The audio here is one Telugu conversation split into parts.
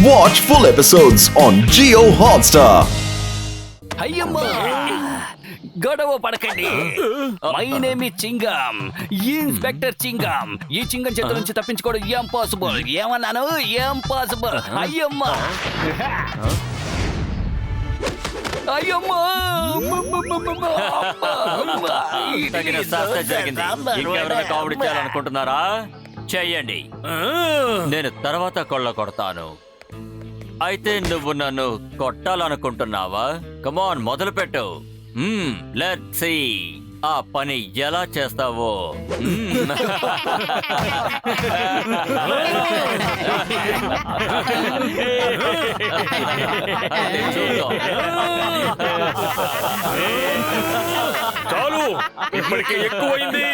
Watch full episodes on Jio Hotstar. అయ్యమ్మా గొడవ పడకండి. My name is చింగం, inspector చింగం. ఈ చింగం చేతుల నుంచి తప్పించుకోవడం ఇంపాసిబుల్. ఏమన్నాను? ఇంపాసిబుల్. అయ్యమ్మా అయ్యమ్మా తగిన శాస్త్ర జరిగింది. ఇంకెవరైనా కామెడీ చేయాలనుకుంటున్నారా? చెయ్యండి, నేను తర్వాత కొడతాను. అయితే నువ్వు నన్ను కొట్టాలనుకుంటున్నావా? కమాన్, మొదలు పెట్టు. లెట్స్ సీ ఆ పని ఎలా చేస్తావో. చాలు, ఇప్పటికే ఎక్కువైంది.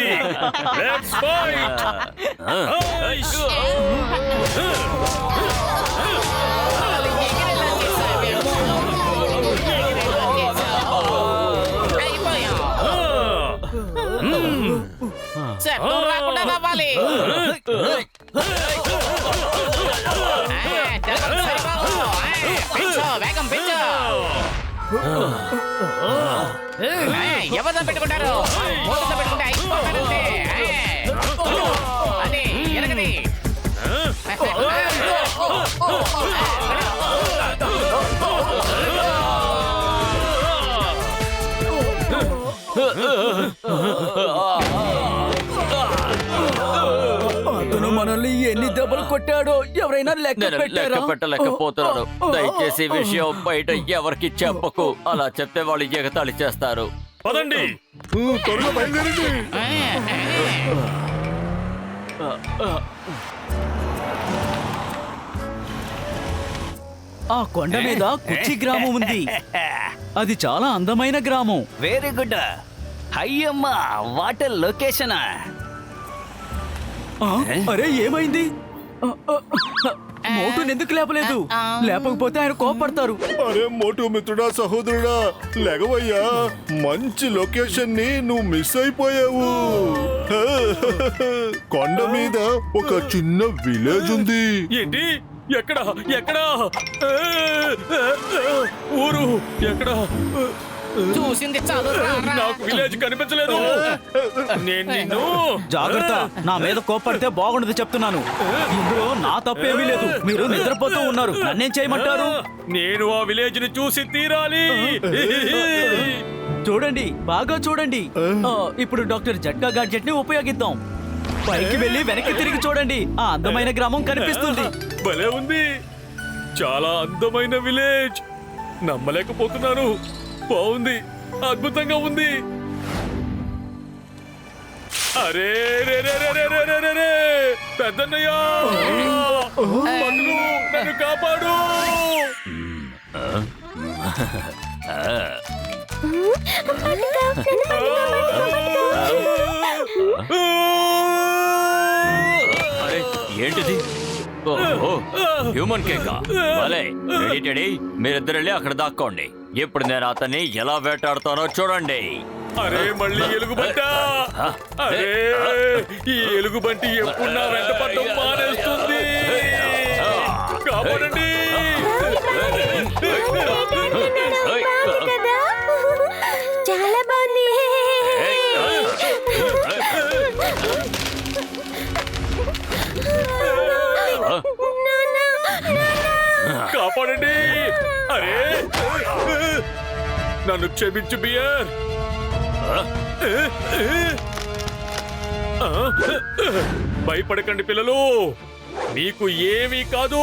Let's fight. శబ్దం రాకుండా నవ్వాలి. వేగం పెంచు. ఎవరితో పెట్టుకుంటారు? మూతతో పెట్టుకుంటే అయిపోతాడంతే. అది ఎరగది. అతను మనల్ని ఎన్ని దెబ్బలు కొట్టాడో ఎవరైనా లెక్క నేను లెక్క పెట్టారా? పెట్టలేకపోతున్నాను. దయచేసి ఈ విషయం బయట ఎవరికి చెప్పకు. అలా చెప్తే వాళ్ళు ఎగతాళి చేస్తారు. పదండి, త్వరగా బయలుదేరండి. ఆ కొండ మీద కుచి గ్రామం ఉంది. అది చాలా అందమైన గ్రామం. Very good. అయ్యమ్మా వాటర్ లొకేషన్. ఆ, అరే ఏమైంది? మోటుని ఎందుకు లేపలేదు? లేపకపోతే ఆయన కోపడతారు. అరే మోటు మిత్రుడా, సహోదరుడా, లేగవయ్యా. మంచి లొకేషన్ ని నువ్వు మిస్ అయిపోయావు. కొండ మీద ఒక చిన్న విలేజ్ ఉంది. ఏంటి? ఎక్కడ? ఎక్కడ ఊరు? ఎక్కడ? చూసింది చాలు. నాకు విలేజ్ కనిపించలేదు. నేను నిన్ను జాగ్రత్త, నా మీద కోపడితే బాగుండదు చెప్తున్నాను. ఇందులో నా తప్పేమీ లేదు. మీరు నిద్రపోతూ ఉన్నారు. నన్నేం చేయమంటారు? నేను ఆ విలేజ్ ని చూసి తీరాలి. చూడండి, బాగా చూడండి. ఇప్పుడు డాక్టర్ జట్కా గాడ్జెట్ ని ఉపయోగిద్దాం. పైకి వెళ్ళి వెనక్కి తిరిగి చూడండి. ఆ అందమైన గ్రామం కనిపిస్తుంది. భలే ఉంది. చాలా అందమైన విలేజ్. నమ్మలేకపోతున్నాను. బాగుంది, అద్భుతంగా ఉంది. అరే రే రే రే రే రే రే రే రే! పెద్దన్నయ్య, పన్ను, నన్ను కాపాడు. అరే ఏంటిది? హ్యూమన్ కేకా? భలే. రెడీ టెడీ, మీరిద్దరు వెళ్ళి అక్కడ దాక్కోండి. ఇప్పుడు నేను అతన్ని ఎలా వేటాడుతానో చూడండి. అరే మళ్ళీ ఎలుగుబంట. అరే ఈ ఎలుగుబంటి ఎప్పుడు నా వెంట పడడం మానేస్తుంది. కాపాడండి. చాలా బాగుంది. కాపాడండి. అరే నన్ను క్షమించు బియర్. భయపడకండి పిల్లలు, మీకు ఏమీ కాదు.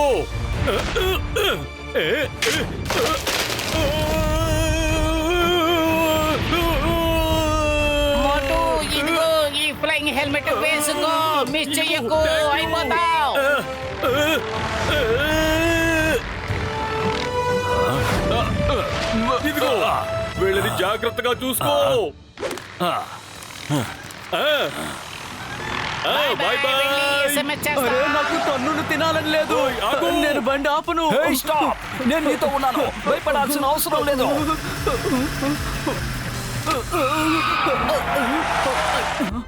మోటు, ఇదిగో ఈ ఫ్లైయింగ్ హెల్మెట్ వేసుకో. మిస్ చెయ్యకు, అయిపోతావు. ఇదిగో, వీళ్ళని జాగ్రత్తగా చూసుకో. Bye bye. SMS చేస్తా. అరే నాకు తన్నును తినాలని లేదు. ఆగు. నేను బండి ఆపను. స్టాప్. నేను నీతో ఉన్నాను. భయపడాల్సిన అవసరం లేదు.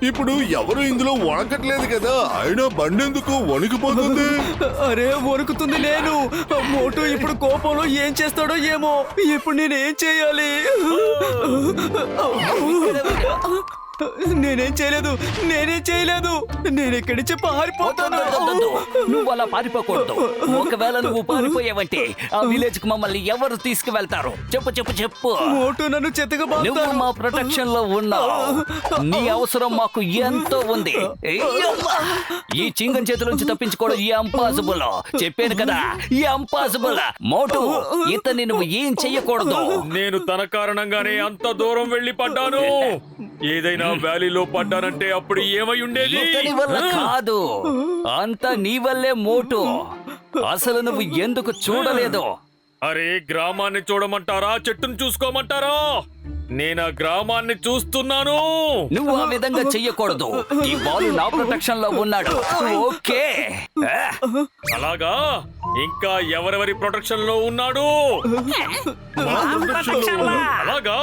ఇప్పుడు ఎవరు ఇందులో వణకట్లేదు కదా, అయినా బండి ఎందుకు వణికిపోతుంది? అరే వణుకుతుంది నేను. మోటు ఇప్పుడు కోపంలో ఏం చేస్తాడో ఏమో. ఇప్పుడు నేనేం చేయాలి? నేనేం చేయలేదు. నేను ఇక్కడి నుంచి పారిపోతాను. నువ్వు అలా పారిపోకూడదు. ఒకవేళ నువ్వు పారిపోయావంటే ఆ విలేజ్ కు మమ్మల్ని ఎవరు తీసుకువెళ్తారు? చెప్పు. మోటు నన్ను నువ్వు మా ప్రొటెక్షన్ లో ఉన్నావు. నీ అవసరం మాకు ఎంతో ఉంది. ఈ చింగం చేతుల నుంచి తప్పించుకోవడం ఇంపాసిబుల్. చెప్పాను కదా, ఇంపాసిబుల్. మోటు, ఇతన్ని నువ్వు ఏం చెయ్యకూడదు. నేను తన కారణంగానే అంత దూరం వెళ్లి పడ్డాను. ఏదైనా వ్యాలీలో పడ్డానంటే అప్పుడు ఏమై ఉండేది? ఇతని వల్ల కాదు, అంతా నీ వల్లే మోటు. అసలు నువ్వు ఎందుకు చూడలేదు? అరే, గ్రామాన్ని చూడమంటారా, చెట్టును చూసుకోమంటారా? నేను ఆ గ్రామాన్ని చూస్తున్నాను. నువ్వు ఆ విధంగా చెయ్యకూడదు. ఈ బాలు నా ప్రొటెక్షన్ లో ఉన్నాడు. ఓకే, అలాగా? ఇంకా ఎవరెవరి ప్రొటెక్షన్ లో ఉన్నాడు? అలాగా?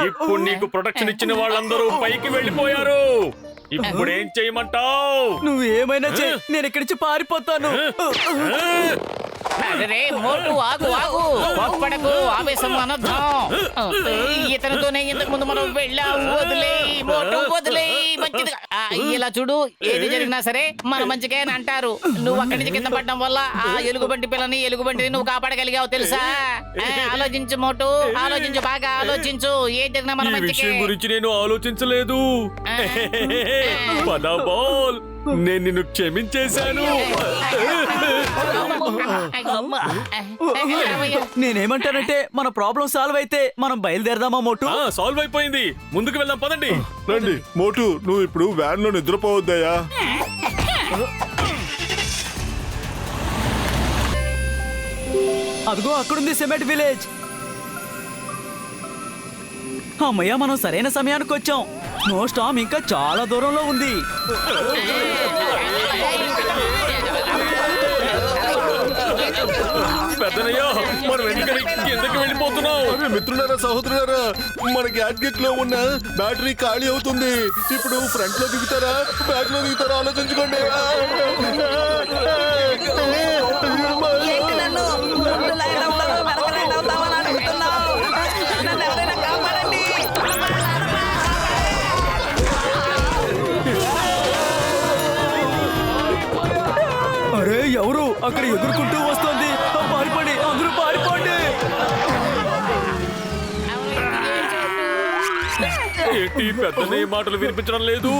ఇప్పుడు నీకు ప్రొటెక్షన్ ఇచ్చిన వాళ్ళందరూ పైకి వెళ్ళిపోయారు. ఇప్పుడు ఏం చేయమంటావు? నువ్వు ఏమైనా చెయ్యి, నేను ఇక్కడి నుంచి పారిపోతాను. అరే మోటు, ఆగు. కోప్పడకు, ఆవేశం అనర్థం. ఇతనితోనే ఇంతకు ముందు మనం వెళ్ళాం. వదిలేయ్ మంచిది. ఇలా చూడు, ఏది జరిగినా సరే మన మంచిగా అంటారు. నువ్వు అక్కడి నుంచి కింద పడడం వల్ల ఆ ఎలుగుబంటి పిల్లని నువ్వు కాపాడగలిగావు తెలుసా? ఆలోచించు మోటు, బాగా ఆలోచించు. ఏది జరిగినా మన ఈ మంచికే. విషయం గురించి నేను ఆలోచించలేదు. పద బాల్, నేను నిన్ను క్షమించేశాను. నేనేమంటానంటే మన ప్రాబ్లం సాల్వ్ అయితే మనం బయలుదేరదామా మోటు? సాల్వ్ అయిపోయింది. ముందుకు వెళ్దాం, పదండి. రండి మోటు, నువ్వు ఇప్పుడు వ్యాన్ లో నిద్రపోవద్దయా? అదిగో అక్కడుంది సిమెంట్ విలేజ్. అమ్మయ్య, మనం సరైన సమయానికి వచ్చాం. స్నో స్టామ్ ఇంకా చాలా దూరంలో ఉంది. పెద్దనయ్య, మనం ఎందుకు వెళ్ళిపోతున్నావు? అరే మిత్రులారా, సహోదరులారా, మన గ్యాడ్గెట్ లో ఉన్న బ్యాటరీ ఖాళీ అవుతుంది. ఇప్పుడు ఫ్రంట్ లో దిగుతారా, బ్యాక్ లో దిగుతారా ఆలోచించుకోండి. అరే ఎవరు అక్కడ ఎగురుకుంటూ వస్తుంది? పారిపోండి, అందరూ పారిపోండి. ఏంటి పెద్దనయ్య మాటలు వినిపించడం లేదు?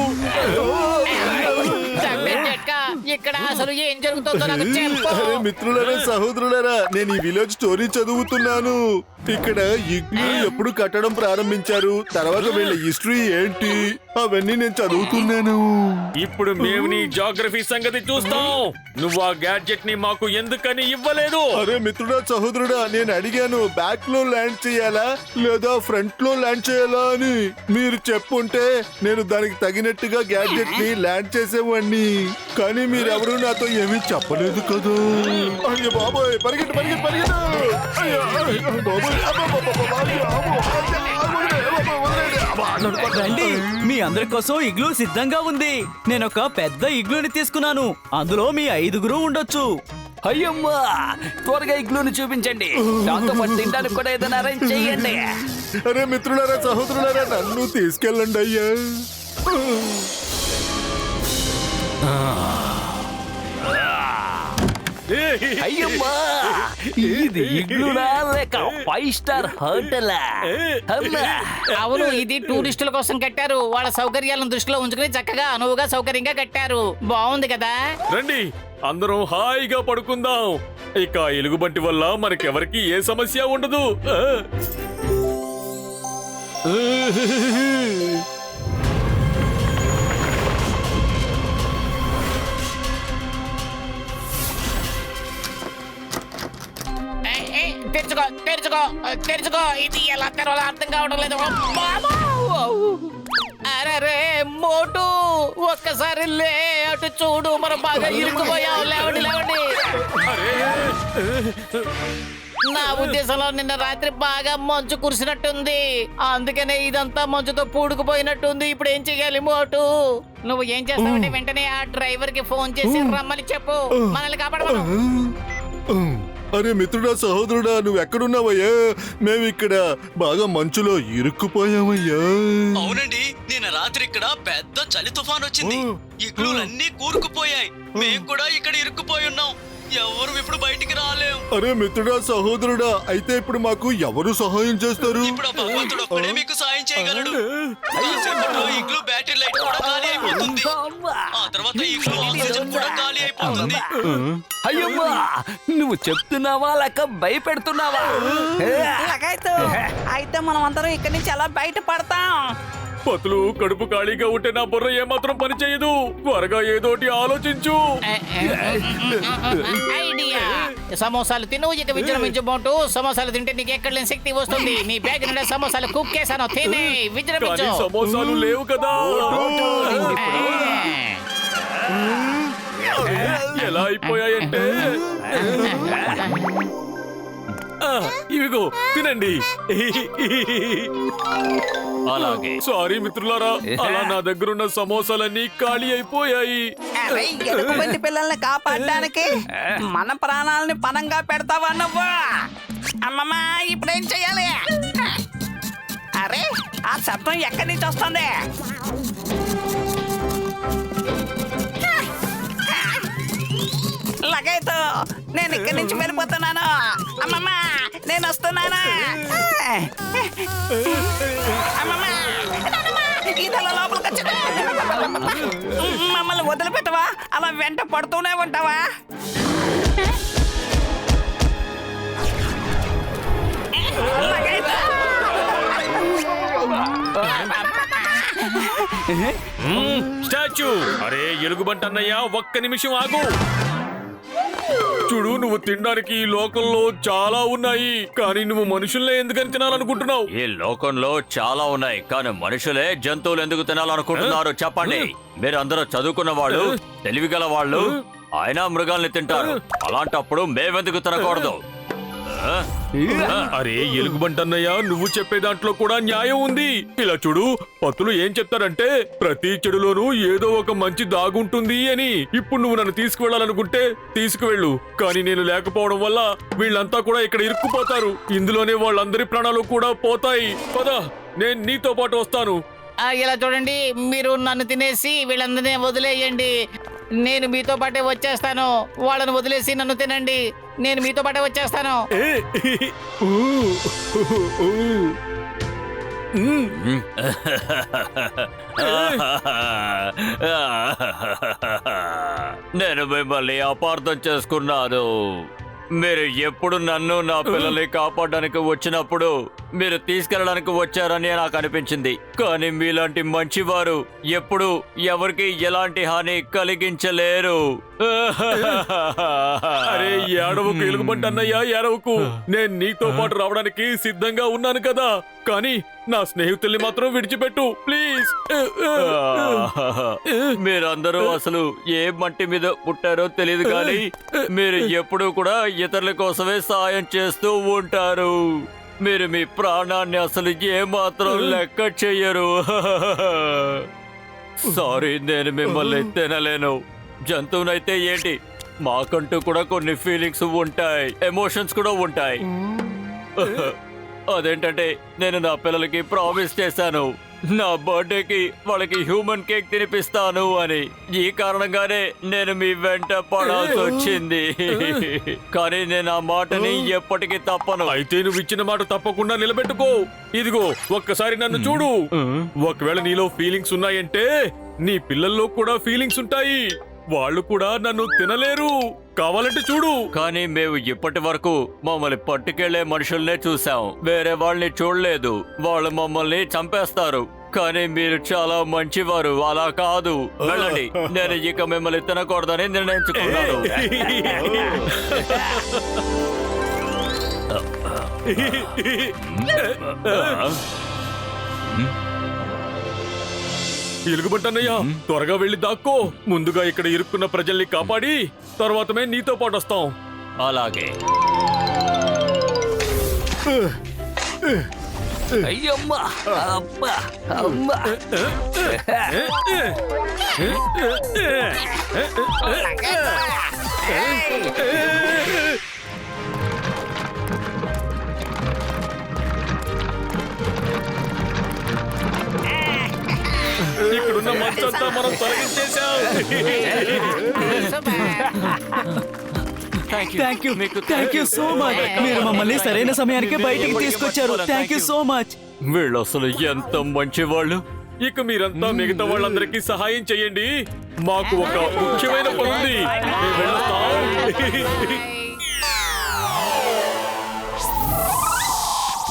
ఇక్కడ అసలు ఏం జరుగుతుందో నాకు చెప్పు. అరే మిత్రులారా, సహోదరులారా, నేను ఈ విలేజ్ స్టోరీ చదువుతున్నాను. ఇక్కడ ఇగ్లూ ఎప్పుడు కట్టడం ప్రారంభించారు, తర్వాత వీళ్ళ హిస్టరీ ఏంటి, అవన్నీ నేను చదువుతున్నాను. ఇప్పుడు మేము నీ జాగ్రఫీ సంగతి చూస్తాం. నువ్వు ఆ గ్యాడ్జెట్ ని మాకు ఎందుకని ఇవ్వలేదు? అరే మిత్రుడా, సహోదరుడా, నేను అడిగాను బ్యాక్ లో ల్యాండ్ చేయాలా లేదా ఫ్రంట్ లో ల్యాండ్ చేయాలా అని. మీరు చెప్పుంటే నేను దానికి తగినట్టుగా గ్యాడ్జెట్ ని ల్యాండ్ చేసేవాడిని. కానీ మీరెవరూ నాతో ఏమీ చెప్పలేదు కదా. అయ్యో బాబోయ్, పరిగెట్టు. అయ్యో బాబోయ్, రండి, మీ అందరి కోసం ఇగ్లూ సిద్ధంగా ఉంది. నేను ఒక పెద్ద ఇగ్లూని తీసుకున్నాను. అందులో మీ 5గురు ఉండొచ్చు. అయ్యమ్మా, త్వరగా ఇగ్లూని చూపించండి. దాంతో పాటు తినడానికి కూడా ఏదైనా అరేంజ్ చెయ్యండి. అరే మిత్రులారా, సహోదరులారా, నన్ను తీసుకెళ్ళండి అయ్యా. అయ్యమ్మా, ఇది ఇగ్లూనా లేక 5 స్టార్ హోటలా? అవును, ఇది టూరిస్టుల కోసం కట్టారు. వాళ్ళ సౌకర్యాలను దృష్టిలో ఉంచుకుని చక్కగా అనువుగా సౌకర్యంగా కట్టారు. బాగుంది కదా? రండి, అందరం హాయిగా పడుకుందాం. ఇక ఎలుగుబంటి వల్ల మనకెవరికి ఏ సమస్య ఉండదు. తెరుచుకో తెరుచుకో తెరుచుకో. ఇది ఎలా తెరవాలో అర్థం కావడం లేదు. అరే మోటు, ఒక్కసారి లే, అటు చూడు, మనం బాగా ఇరుక్కుపోయాం. లేవండి లేవండి. నా ఉద్దేశంలో నిన్న రాత్రి బాగా మంచు కురిసినట్టుంది, అందుకనే ఇదంతా మంచుతో పూడుకుపోయినట్టుంది. ఇప్పుడు ఏం చెయ్యాలి మోటు? నువ్వు ఏం చేస్తావంటే వెంటనే ఆ డ్రైవర్ కి ఫోన్ చేసి రమ్మని చెప్పు, మనల్ని కాపాడమను. అరే మిత్రుడా, సహోదరుడా, నువ్వు ఎక్కడున్నావయ్యా? మేము ఇక్కడ బాగా మంచులో ఇరుక్కుపోయామయ్యా. అవునండి, నిన్న రాత్రి ఇక్కడ పెద్ద చలి తుఫాన్ వచ్చింది. ఇగ్లూలన్నీ కూరుకుపోయాయి. మేము కూడా ఇక్కడ ఇరుక్కుపోయి ఉన్నాం. ఎవరు ఇప్పుడు బయటికి రాలేం. అరే మిత్రుడా, సహోదరుడా, అయితే ఇప్పుడు మాకు ఎవరు సహాయం చేస్తారు? ఇప్పుడు ఆ భగవంతుడు ఒక్కడే మీకు సాయం చేయగలడు. కాసేపట్లో ఇగ్లూ బ్యాటరీ లైట్ కూడా ఖాళీ అయిపోతుంది. ఆ తర్వాత ఇగ్లూ ఆక్సిజన్ కూడా ఖాళీ అయిపోతుంది. అయ్యమ్మా, నువ్వు చెప్తున్నావా లేక భయపెడుతున్నావా? అయితే మనం అందరం ఇక్కడి నుంచి ఎలా బయట పడతాం? పతులు, కడుపు ఖాళీగా ఉంటే నా బుర్ర ఏమాత్రం పని చేయదు. త్వరగా ఏదోటి ఆలోచించు. ఐడియా. సమోసాలు తిను, ఇక విజృంభించబోటు. సమోసాలు తింటే నీకు ఎక్కడ లేని శక్తి వస్తుంది. నీ బ్యాగ్ నుండి సమోసాలు కుక్కేసాను, తినే కానీ విజృంభించు. సమోసాలు లేవు కదా. ఎలా అయిపోయాయంటే, ఇవిగో తినండి. అలాగే సారీ మిత్రులారా, అలా నా దగ్గరున్న సమోసాలన్నీ ఖాళీ అయిపోయాయి. ఎలుగుబంటి పిల్లల్ని కాపాడడానికి మన ప్రాణాలని పణంగా పెడతావా నువ్వు? అమ్మమ్మా, ఇప్పుడేం చెయ్యాలి? అరే, ఆ శబ్దం ఎక్కడి నుంచి వస్తుంది? లగైతు, నేను ఇక్కడి నుంచి వెళ్ళిపోతున్నాను. అమ్మమ్మా, నేను వస్తున్నాను. అమ్మమ్మా, ఇదలా లోపలికి వచ్చింది. మమ్మల్ని వదిలిపెట్టవా? అలా వెంట పడుతూనే ఉంటావా? స్టాచ్యూ, అరే ఎలుగుబంటి అన్నయ్య, ఒక్క నిమిషం ఆగు. చూడు, నువ్వు తినడానికి ఈ లోకంలో చాలా ఉన్నాయి, కానీ నువ్వు మనుషుల్నే ఎందుకని తినాలనుకుంటున్నావు? ఈ లోకంలో చాలా ఉన్నాయి, కానీ మనుషులే జంతువులు ఎందుకు తినాలనుకుంటున్నారు చెప్పండి. మీరు అందరూ చదువుకున్న వాళ్ళు, తెలివిగల వాళ్ళు, అయినా మృగాల్ని తింటారు. అలాంటప్పుడు మేమెందుకు తినకూడదు? అరే ఎలుగుబంటి అన్నయ్య, నువ్వు చెప్పే దాంట్లో కూడా న్యాయం ఉంది. ఇలా చూడు, పతులు ఏం చెప్తారంటే ప్రతి చెడులోనూ ఏదో ఒక మంచి దాగుంటుంది అని. ఇప్పుడు నువ్వు నన్ను తీసుకువెళ్ళాలనుకుంటే తీసుకువెళ్ళు, కానీ నేను లేకపోవడం వల్ల వీళ్ళంతా కూడా ఇక్కడ ఇరుక్కుపోతారు. ఇందులోనే వాళ్ళందరి ప్రాణాలు కూడా పోతాయి. పద, నేను నీతో పాటు వస్తాను. ఇలా చూడండి, మీరు నన్ను తినేసి వీళ్ళందరినీ వదిలేయండి. నేను మీతో పాటే వచ్చేస్తాను. వాళ్ళని వదిలేసి నన్ను తినండి, నేను మీతో పాటే వచ్చేస్తాను. నేను మిమ్మల్ని అపార్థం చేసుకున్నాను. మీరు ఎప్పుడు నన్ను నా పిల్లల్ని కాపాడడానికి వచ్చినప్పుడు మీరు తీసుకెళ్ళడానికి వచ్చారని నాకు అనిపించింది, కానీ మీలాంటి మంచివారు ఎప్పుడు ఎవరికి ఎలాంటి హాని కలిగించలేరు. అరే ఏడవకు ఎలుగుబంటి అన్నయ్య, ఏడవకు. నేను నీతో పాటు రావడానికి సిద్ధంగా ఉన్నాను కదా, కానీ నా స్నేహితుల్ని మాత్రం విడిచిపెట్టు ప్లీజ్. మీరందరూ అసలు ఏ మట్టి మీద పుట్టారో తెలియదు, కానీ మీరు ఎప్పుడూ కూడా ఇతరుల కోసమే సాయం చేస్తూ ఉంటారు. మీరు మీ ప్రాణాన్ని అసలు ఏమాత్రం లెక్క చెయ్యరు. సారీ, నేను మిమ్మల్ని తినలేను. జంతువునైతే ఏంటి, మాకంటూ కూడా కొన్ని ఫీలింగ్స్ ఉంటాయి, ఎమోషన్స్ కూడా ఉంటాయి. అదేంటంటే నేను నా పిల్లలకి ప్రామిస్ చేశాను, నా బర్త్డేకి వాళ్ళకి హ్యూమన్ కేక్ తినిపిస్తాను అని. ఈ కారణంగానే నేను మీ వెంట పడాల్సి వచ్చింది, కానీ నేను ఆ మాటని ఎప్పటికీ తప్పను. అయితే నువ్వు ఇచ్చిన మాట తప్పకుండా నిలబెట్టుకో. ఇదిగో ఒక్కసారి నన్ను చూడు. ఒకవేళ నీలో ఫీలింగ్స్ ఉన్నాయంటే నీ పిల్లల్లో కూడా ఫీలింగ్స్ ఉంటాయి. వాళ్ళు కూడా నన్ను తినలేరు, కావాలంటే చూడు. కానీ మేము ఇప్పటి వరకు మమ్మల్ని పట్టుకెళ్లే మనుషుల్నే చూసాం, వేరే వాళ్ళని చూడలేదు. వాళ్ళు మమ్మల్ని చంపేస్తారు, కానీ మీరు చాలా మంచివారు. అలా కాదు, వెళ్ళండి. నేను ఇక మిమ్మల్ని తినకూడదని నిర్ణయించుకున్నాను. ఎలుగుబంటన్నయ్య త్వరగా వెళ్ళి దాక్కో. ముందుగా ఇక్కడ ఇరుక్కున్న ప్రజల్ని కాపాడి తర్వాతమే నీతో పాటు వస్తాం. అలాగే. అయ్యమ్మా అబ్బా అమ్మా ఇక్కడున్న మంచంతా మనం తొలగించేశాం. Thank you so much. మీరు మమ్మల్ని సరైన సమయానికి బయటికి తీసుకొచ్చారు. Thank you so much. వీళ్ళు అసలు ఎంత మంచివాళ్ళు. ఇక మీరంతా మిగతా వాళ్ళందరికీ సహాయం చేయండి. మాకు ఒక ముఖ్యమైన పని ఉంది. మేము వెళ్ళొస్తాం.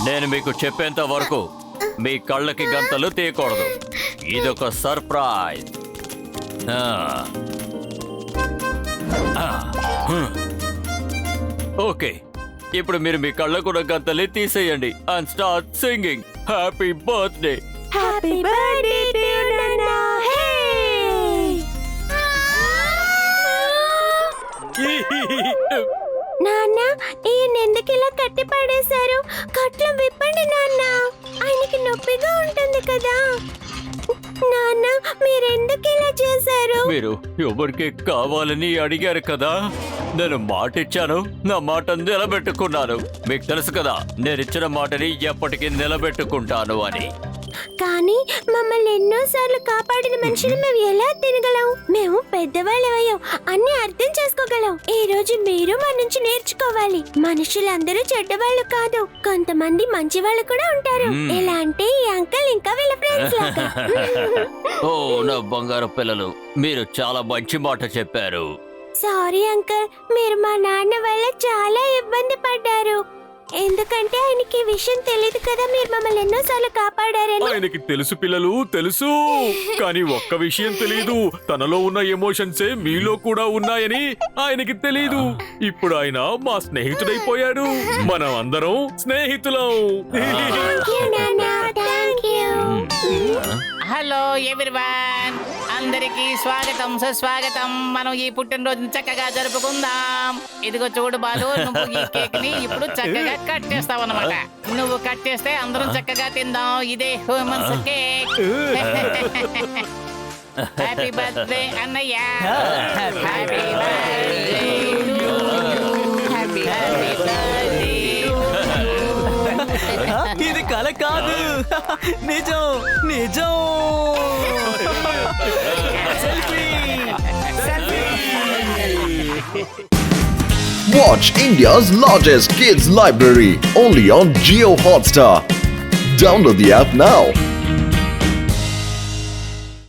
నేను మీకు చెప్పేంత వరకు మీ కళ్ళకి గంతలు తీయకూడదు. ఇదొక సర్ప్రైజ్. ఓకే, ఇప్పుడు మీరు మీ కళ్ళకు ఉన్న గంతల్ని తీసేయండి and start singing happy birthday. Happy birthday to నాన్న. నాన్న ఈయన ఎందుకు ఇలా కట్టి పడేశారు? కట్లు విప్పండి నాన్న, ఆయనకి నొప్పిగా ఉంటుంది కదా. నాన్న మీరెందుకు ఇలా చేశారు? మీరు ఎవరికి కావాలని అడిగారు కదా, నేను మాట ఇచ్చాను, నా మాట నిలబెట్టుకున్నాను. మీకు తెలుసు కదా నేను ఇచ్చిన మాటని ఎప్పటికీ నిలబెట్టుకుంటాను అని. కానీ మమ్మల్ని ఎన్నోసార్లు కాపాడిన మనిషిని మేము ఎలా తినగలం? మేము పెద్దవాళ్ళమయ్యాం, అన్ని అర్థం చేసుకోగలం. ఈ రోజు మీరు మా నుంచి నేర్చుకోవాలి. మనుషులందరూ చెడ్డవాళ్ళు కాదు, కొంతమంది మంచి వాళ్ళు కూడా ఉంటారు. ఎలా అంటే ఈ అంకల్ ఇంకా వీళ్ళ ఫ్రెండ్స్ లాగా. ఓ నా బంగారు పిల్లలు, మీరు చాలా మంచి మాట చెప్పారు. సారీ అంకల్, మీరు మా నాన్న వల్ల చాలా ఇబ్బంది పడ్డారు. ఎందుకంటే ఆయనకి విషయం తెలియదు కదా, మీరు మమ్మల్ని ఎన్నోసార్లు కాపాడారని. ఆయనకి తెలుసు పిల్లలు, తెలుసు. కానీ ఒక్క విషయం తెలియదు, తనలో ఉన్న ఎమోషన్సే మీలో కూడా ఉన్నాయని ఆయనకి తెలీదు. ఇప్పుడు ఆయన మా స్నేహితుడైపోయాడు. మనం అందరం స్నేహితులం. హలో ఎవ్రీవన్, అందరికి స్వాగతం సుస్వాగతం. మనం ఈ పుట్టినరోజుని చక్కగా జరుపుకుందాం. ఇదిగో చూడు బాలు, నువ్వు ఈ కేక్ ని ఇప్పుడు చక్కగా కట్ చేస్తావు అన్నమాట. నువ్వు కట్ చేస్తే అందరం చక్కగా తిందాం. ఇదే హ్యూమన్స్ కేక్. హ్యాపీ బర్త్డే అన్నయ్య. Happy birthday to you. Happy birthday. ఇది కల కాదు, నిజం నిజం. Watch India's largest kids library only on Jio Hotstar. Download the app now.